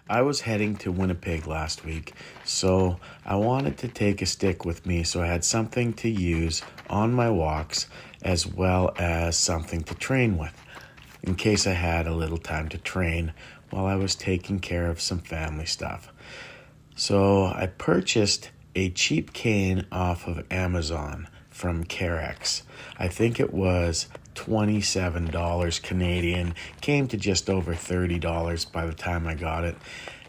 I was heading to Winnipeg last week, so I wanted to take a stick with me so I had something to use on my walks as well as something to train with in case I had a little time to train while I was taking care of some family stuff. So I purchased a cheap cane off of Amazon from Carex. I think it was $27 Canadian, came to just over $30 by the time I got it.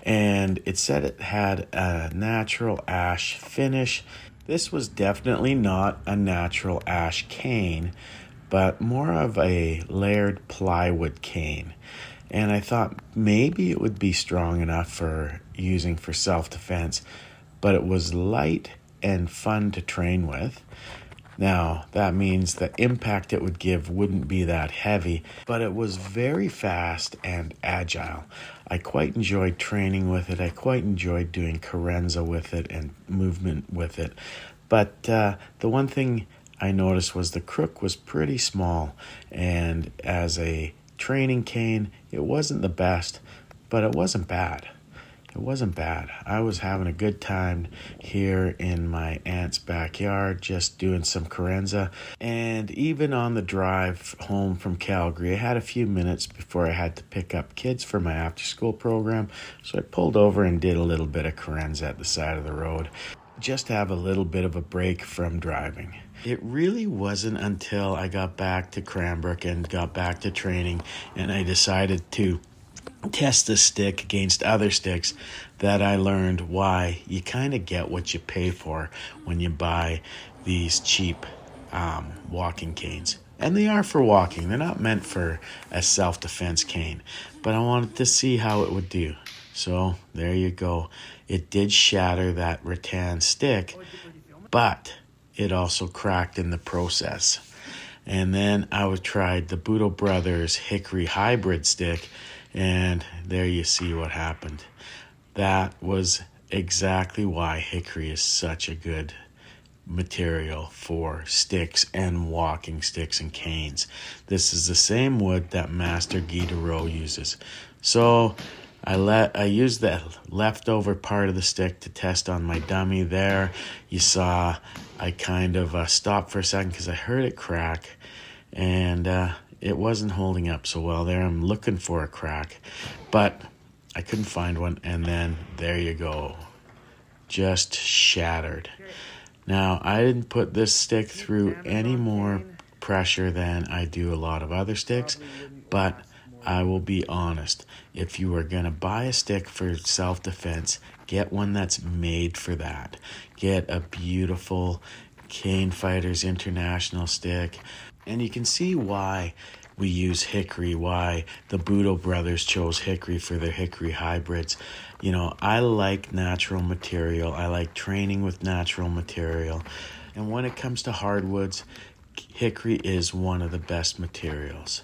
And it said it had a natural ash finish. This was definitely not a natural ash cane, but more of a layered plywood cane. And I thought maybe it would be strong enough for using for self-defense, but it was light and fun to train with. Now, that means the impact it would give wouldn't be that heavy, but it was very fast and agile. I quite enjoyed training with it. I quite enjoyed doing carenza with it and movement with it. But the one thing I noticed was the crook was pretty small, and as a training cane, it wasn't the best, but it wasn't bad. It wasn't bad. I was having a good time here in my aunt's backyard, just doing some carenza. And even on the drive home from Calgary, I had a few minutes before I had to pick up kids for my after-school program. So I pulled over and did a little bit of carenza at the side of the road, just to have a little bit of a break from driving. It really wasn't until I got back to Cranbrook and got back to training and I decided to test this stick against other sticks that I learned why you kind of get what you pay for when you buy these cheap walking canes. And they are for walking. They're not meant for a self-defense cane. But I wanted to see how it would do. So there you go. It did shatter that rattan stick, but it also cracked in the process. And then I tried the Budo Brothers Hickory Hybrid stick, and there you see what happened. That was exactly why hickory is such a good material for sticks and walking sticks and canes. This is the same wood that Master Guy Dureau uses. So I used the leftover part of the stick to test on my dummy there. You saw I kind of stopped for a second because I heard it crack, and it wasn't holding up so well there. I'm looking for a crack, but I couldn't find one, and then there you go. Just shattered. Now, I didn't put this stick through any more pressure than I do a lot of other sticks, but I will be honest. If you are going to buy a stick for self-defense, get one that's made for that. Get a beautiful Cane Fighters International stick. And you can see why we use hickory, why the Budo brothers chose hickory for their hickory hybrids. You know, I like natural material. I like training with natural material. And when it comes to hardwoods, hickory is one of the best materials.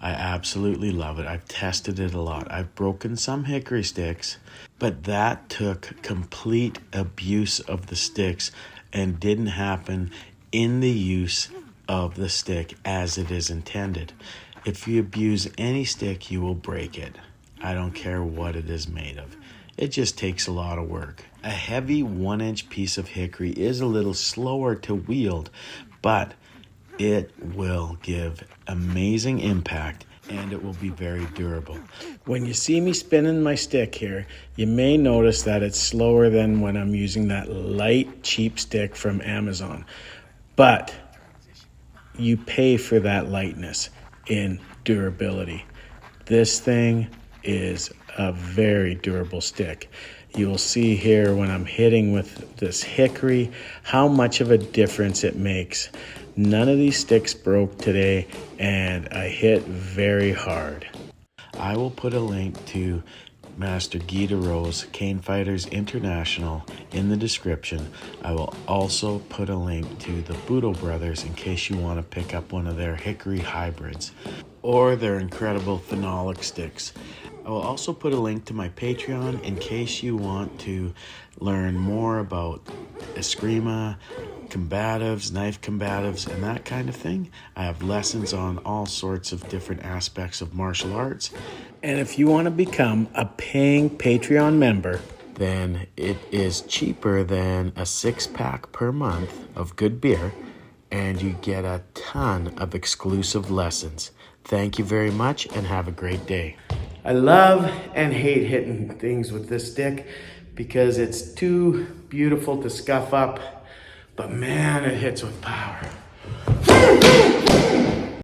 I absolutely love it. I've tested it a lot. I've broken some hickory sticks, but that took complete abuse of the sticks and didn't happen in the use of the stick as it is intended. If you abuse any stick, you will break it. I don't care what it is made of. It just takes a lot of work. A heavy 1-inch piece of hickory is a little slower to wield, but it will give amazing impact and it will be very durable. When you see me spinning my stick here, you may notice that it's slower than when I'm using that light, cheap stick from Amazon. But you pay for that lightness in durability. This thing is a very durable stick. You'll see here when I'm hitting with this hickory how much of a difference it makes. None of these sticks broke today, and I hit very hard. I will put a link to Master Guy Dureau's Cane Fighters International in the description. I will also put a link to the Budo Brothers in case you want to pick up one of their hickory hybrids or their incredible phenolic sticks. I will also put a link to my Patreon in case you want to learn more about Eskrima, combatives, knife combatives, and that kind of thing. I have lessons on all sorts of different aspects of martial arts. And if you want to become a paying Patreon member, then it is cheaper than a 6-pack per month of good beer, and you get a ton of exclusive lessons. Thank you very much, and have a great day. I love and hate hitting things with this stick because it's too beautiful to scuff up, but man, it hits with power.